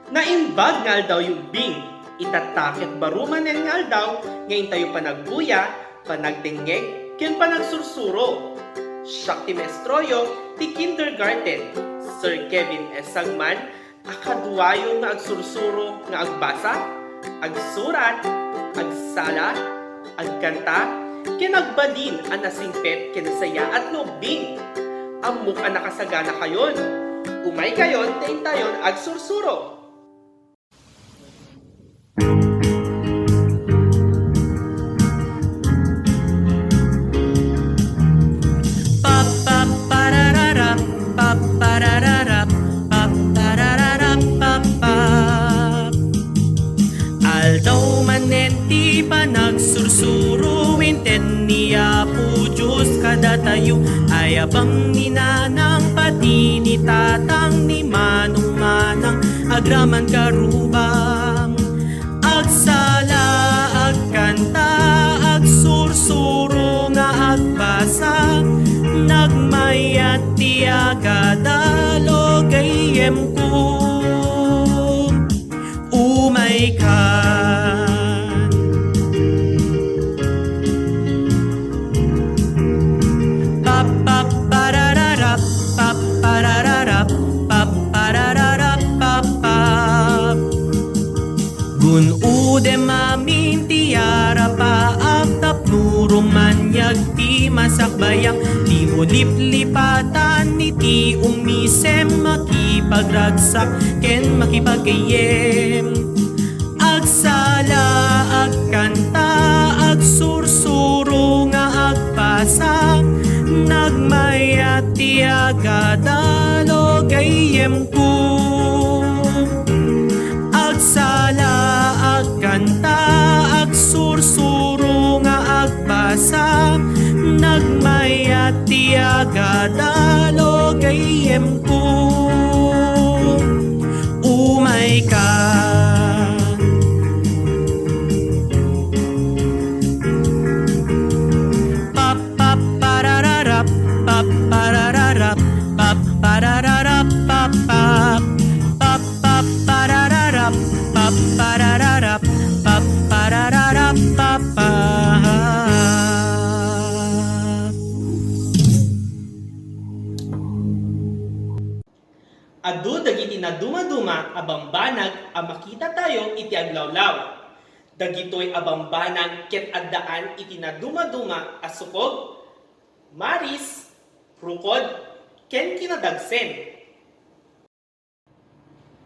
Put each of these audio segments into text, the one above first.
Naimbag nga daw yung bing, itatakit baruman nga daw, ngayon tayo panagbuya, panagdengeg, ken panagsursuro. Siya ti Mestroyo, ti kindergarten, Sir Kevin S. Sagman, akadwayo nga agsursuro nga agbasa, agsurat, agsala, agkanta, ken agbalin ang nasingpet ken saya at lubing. Amok ang nakasagana kayon, umay kayon, tain tayon agsursuro. Aldaw manenti pa nagsursuruin ten niya po Diyos kada tayo ay abang ninanang pati ni tatang ni manong manang agraman karubang agsala agkanta agsursuro nga agbasa nagmayat ti agadalo gayem ko umay ka paparararap paparararap paparararap papap gunude mamin tiara pa agtap nurumanyag ti masakbayang ti mulip-lipatan ni ti umisem makipagragsak ken makipagayem agsala agkanta agsursuro nga agpasa nagmayat ti agadalo gayem ko agsala agkanta agsursuro nga agbasa nagmayat ti agadalo gayem ko umay ka paparararap paparararap paparararap papap paparararap paparararap paparararap papap Adu dagiti na dumaduma abambanag a makita tayo iti aglawlaw. Dagitoy abambanag ket addaan iti na dumaduma a sukog, maris, rukod, ken kinadagsen.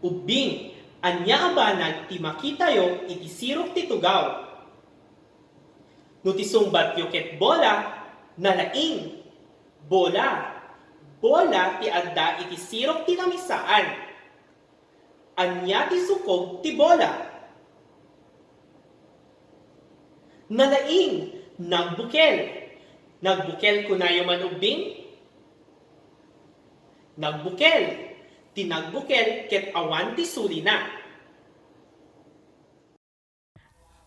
Ubing anya abanag ti makitayo iti sirok ti tugaw. No ti sungbat yo ket bola, nalaing, bola. Bola ti adda iti sirok ti namisaan. Anya ti sukog ti bola. Nalaing, nagbukel. Nagbukel kunayo man ubing. Nagbukel. Ti nagbukel ket awan ti suli na.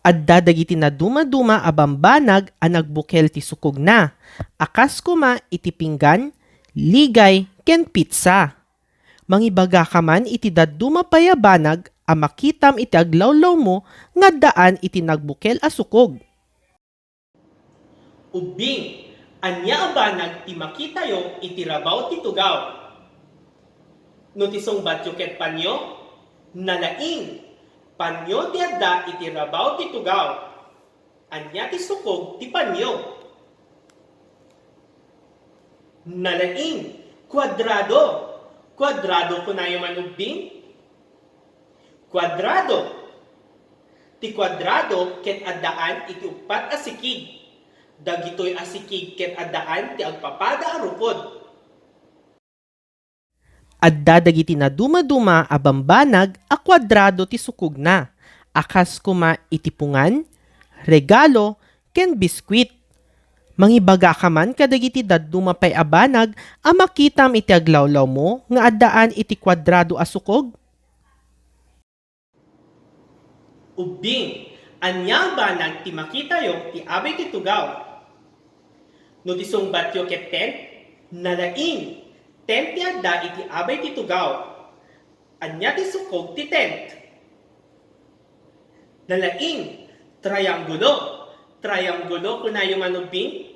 adda dagiti na dumaduma a bambanag a nagbukel ti sukog na. Akas kuma iti pinggan, ligay, ken pizza. Mangibaga ka man iti dadduma payabanag a makitam iti aglawlaw mo nga daan iti nagbukel a sukog. Ubing, anya abanag ti makitayo iti rabaw ti tugaw. No ti sungbat yu ket panyo, nalaing, panyo ti adda iti rabaw ti tugaw. Anya ti sukog ti panyo. Nalaing, kwadrado. Kwadrado kunayo man ubing? Kwadrado. Ti kwadrado ket addaan iti upat a sikig. Dagitoy a sikig ket addaan ti agpapada a rukod. Adda dagiti na dumaduma a bambanag a kwadrado ti sukog na. Akas kuma itipungan, regalo, ken biskwit. Mangibaga ka man kadagiti dadduma pay abanag a makitam iti aglawlaw mo nga addaan iti kwadrado a sukog. Ubing, anya banag ti makitayo ti abay ti tugaw. No ti sungbatyo ket tent, nalaing, tent ti adda iti abay ti tugaw. Anya ti sukog ti tent. Nalaing, triangulo. Triangulo kunayo manubing.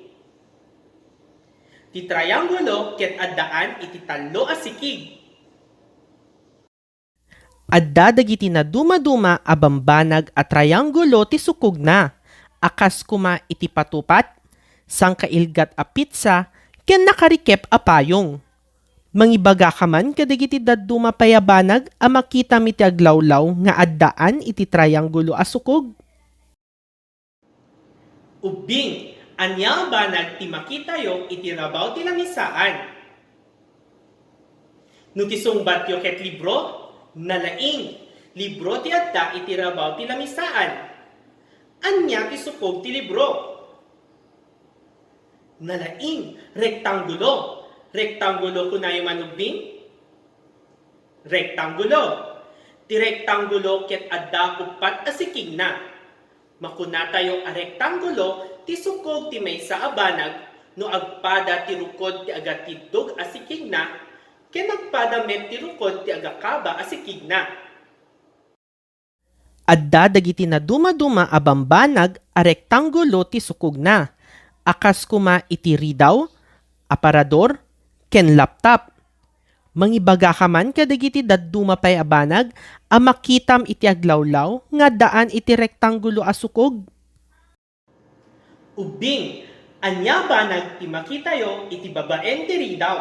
Ti triangulo ket addaan iti tallo a sikig. Adda dagiti na dumaduma a bambanag a triangulo ti sukog na. Akas kuma iti patupat, sangkailgat a pizza, ken nakarikep a payong. Mangibaga ka man kadagiti dadduma payabanag a makita iti aglawlaw nga addaan iti triangulo a sukog. Ubing, anya banag ti makitayo iti rabaw ti langisaan. No ti sungbatyo ket libro, nalaing, libro ti adda iti rabaw ti lamisaan. Anya ti sukog ti libro. Nalaing, rektangulo. Rektangulo kunayo manubing. Rektangulo. Ti rektangulo ket adda upat a sikig na. Makuna tayo a rektangulo ti sukog ti maysa a banag no agpada ti rukod ti agatidog a sikig na ken agpada met ti rukod ti agakaba a sikig na. Adda dagiti na dumaduma a bambanag a rektangulo ti sukog na. Akas kuma iti ridaw, aparador, ken laptop. Mangibaga ka man kadagiti dadduma pay abanag a makitam iti aglawlaw nga daan iti rektangulo a sukog. Ubing, anya banag ti makitayo iti babaen ti ridaw.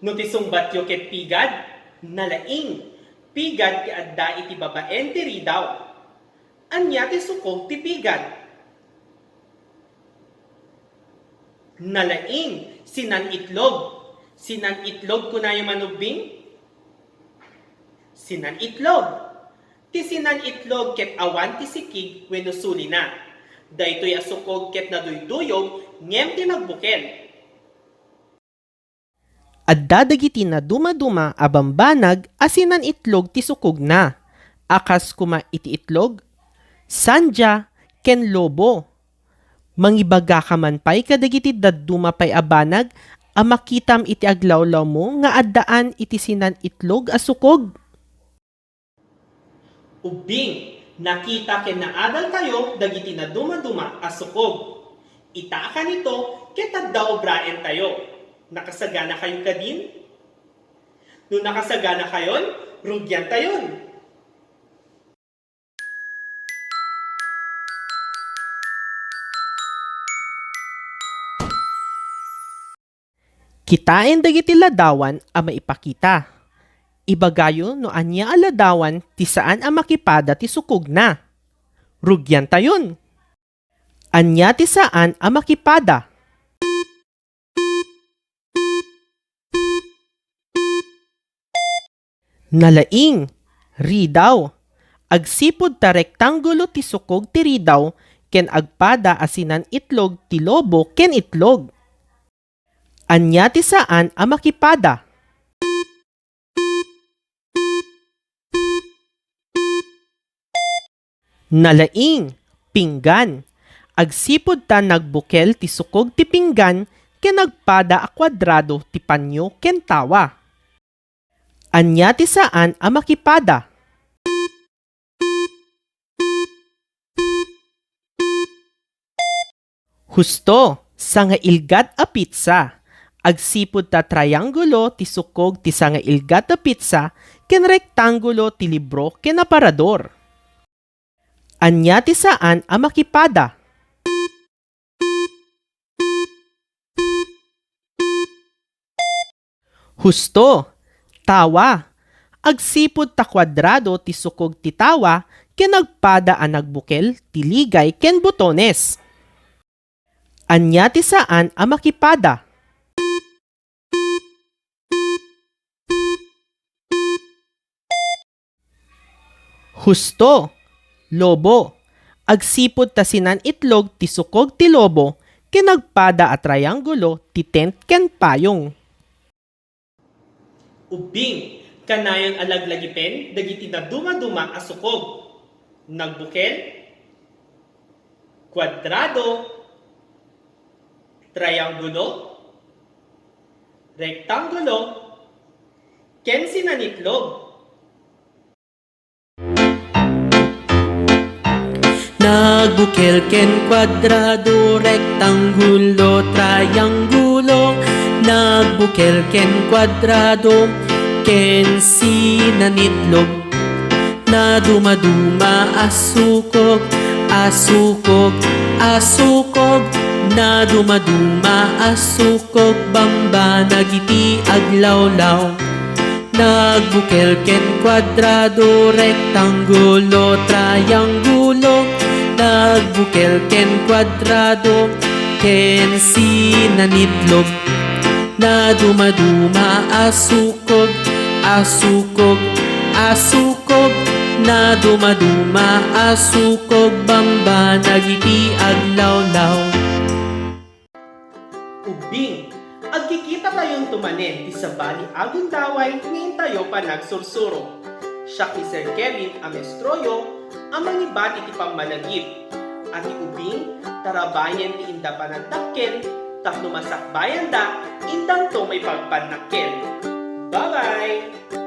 No ti sungbatyo ket pigad, nalaing, pigad ti adda iti babaen ti ridaw. Anya ti sukog ti pigad. Nalaing, sinan itlog. Sinan itlog kunayo manubing? Sinan itlog. Ti sinan itlog ket awan ti sikig wenno suli na. Daytoy asukog ket naduyduyog ngem ti nagbukel. Adda dagiti na dumaduma a bambanag a sinan itlog ti sukog na. Akas kuma iti itlog, sandya, ken lobo. Mangibaga ka man pay kadagiti dadduma pay abanag a makitam iti aglawlaw mo nga addaan iti sinan itlog a sukog. Ubing, nakita ken naadal tayo dagiti na dumaduma a sukog. Itaaka nito ket adda obraen tayo. Nakasagana kayo kadin? No nakasagana kayon, rugyan tayon. Kitain dagiti ladawan a maipakita. Ibagayo no anya a ladawan ti saan a makipada ti sukog na. Rugyan tayon. Anya ti saan a makipada. Nalaing, ridaw. Agsipod ta rektangulo ti sukog ti ridaw ken agpada asinan itlog ti lobo ken itlog. Anya ti saan a makipada. Nalaing, pinggan. Agsipod ta nagbukel ti sukog ti pinggan ken nagpada a kwadrado ti panyo ken tawa. Anya ti saan a makipada. Husto, sangailgat a pizza. Agsipod ta triangulo ti sukog ti sangailgat a pizza ken rektangulo ti libro ken aparador. Anya ti saan a makipada. Husto, tawa. Agsipod ta kwadrado ti sukog ti tawa ken nagpada a nagbukel ti ligay ken botones. Anya ti saan a makipada. Husto, lobo. Agsipod ta sinan itlog ti sukog ti lobo, kinagpada at triangulo ti tent ken payong. Ubing, kanayon alaglagipen, dagiti na duma-duma a sukog. Nagbukel, kwadrado, triangulo, rektangulo, ken sinanitlog. Nagbukel ken kwadrado, rektangulo, triangulo. Nagbukel ken kwadrado, ken sinanitlog. Na dumaduma asukog, asukog, asukog. Na dumaduma asukog, bamba nagiti aglawlaw. Nagbukel ken kwadrado, rektangulo, triangulo. Nagbukel ken kwadrado, ken sinanitlog. Na dumaduma asukog, asukog, asukog. Na dumaduma asukog, bamba nagiti aglawlaw. Ubing, agkikita tayong tumanen ti sabali agung daway ngayon tayo pa nagsursuro. Siya ni Sir Kevin Amestroyo, ang mangibati ti pammalagip. At ti ubing, tarabayan ti inda panagtakkel, tapno masakbayan da, indang to may pagpanakkel. Bye-bye!